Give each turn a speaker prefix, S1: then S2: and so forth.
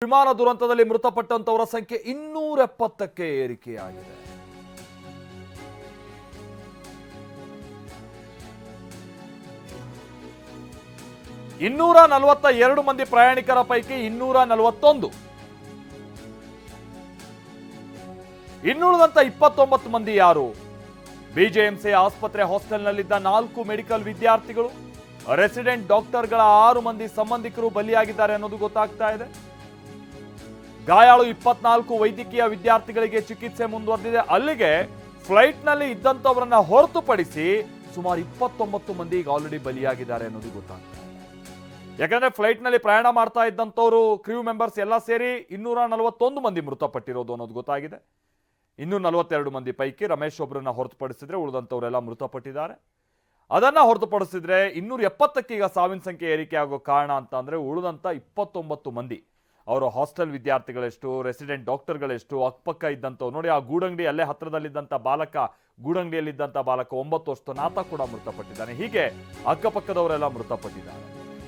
S1: ವಿಮಾನ ದುರಂತದಲ್ಲಿ ಮೃತಪಟ್ಟಂತವರ ಸಂಖ್ಯೆ 270ಕ್ಕೆ ಏರಿಕೆಯಾಗಿದೆ. ಇನ್ನೂರ 42 ಮಂದಿ ಪ್ರಯಾಣಿಕರ ಪೈಕಿ 241, ಇನ್ನುಳಿದಂತ 29 ಮಂದಿ ಯಾರು? ಬಿಜೆಎಂಸಿ ಆಸ್ಪತ್ರೆ ಹಾಸ್ಟೆಲ್ನಲ್ಲಿದ್ದ 4 ಮೆಡಿಕಲ್ ವಿದ್ಯಾರ್ಥಿಗಳು, ರೆಸಿಡೆಂಟ್ ಡಾಕ್ಟರ್ಗಳ 6 ಮಂದಿ ಸಂಬಂಧಿಕರು ಬಲಿಯಾಗಿದ್ದಾರೆ ಅನ್ನೋದು ಗೊತ್ತಾಗ್ತಾ ಇದೆ. ಗಾಯಾಳು 24 ವೈದ್ಯಕೀಯ ವಿದ್ಯಾರ್ಥಿಗಳಿಗೆ ಚಿಕಿತ್ಸೆ ಮುಂದುವರೆದಿದೆ. ಅಲ್ಲಿಗೆ ಫ್ಲೈಟ್ನಲ್ಲಿ ಇದ್ದಂಥವರನ್ನ ಹೊರತುಪಡಿಸಿ ಸುಮಾರು 29 ಮಂದಿ ಈಗ ಆಲ್ರೆಡಿ ಬಲಿಯಾಗಿದ್ದಾರೆ ಅನ್ನೋದು ಗೊತ್ತಾಗ್ತಾ ಇದೆ. ಯಾಕಂದ್ರೆ ಫ್ಲೈಟ್ನಲ್ಲಿ ಪ್ರಯಾಣ ಮಾಡ್ತಾ ಇದ್ದಂಥವರು ಕ್ರೂ ಮೆಂಬರ್ಸ್ ಎಲ್ಲ ಸೇರಿ 241 ಮಂದಿ ಮೃತಪಟ್ಟಿರೋದು ಅನ್ನೋದು ಗೊತ್ತಾಗಿದೆ. 242 ಮಂದಿ ಪೈಕಿ ರಮೇಶ್ ಒಬ್ಬರನ್ನ ಹೊರತುಪಡಿಸಿದ್ರೆ ಉಳಿದಂಥವರೆಲ್ಲ ಮೃತಪಟ್ಟಿದ್ದಾರೆ. ಅದನ್ನ ಹೊರತುಪಡಿಸಿದ್ರೆ 270ಕ್ಕೆ ಈಗ ಸಾವಿನ ಸಂಖ್ಯೆ ಏರಿಕೆ ಆಗೋ ಕಾರಣ ಅಂತ ಅಂದ್ರೆ ಉಳಿದಂತ 29 ಮಂದಿ ಅವರು ಹಾಸ್ಟೆಲ್ ವಿದ್ಯಾರ್ಥಿಗಳೆಷ್ಟು, ರೆಸಿಡೆಂಟ್ ಡಾಕ್ಟರ್ಗಳೆಷ್ಟು, ಅಕ್ಕಪಕ್ಕ ಇದ್ದಂಥವ್ರು ನೋಡಿ. ಆ ಗೂಡಂಗಡಿ ಅಲ್ಲೇ ಹತ್ರದಲ್ಲಿದ್ದಂಥ ಬಾಲಕ, ಗೂಡಂಗಡಿಯಲ್ಲಿದ್ದಂಥ ಬಾಲಕ 9 ವರ್ಷದ ನಾತ ಕೂಡ ಮೃತಪಟ್ಟಿದ್ದಾನೆ. ಹೀಗೆ ಅಕ್ಕಪಕ್ಕದವರೆಲ್ಲ ಮೃತಪಟ್ಟಿದ್ದಾರೆ.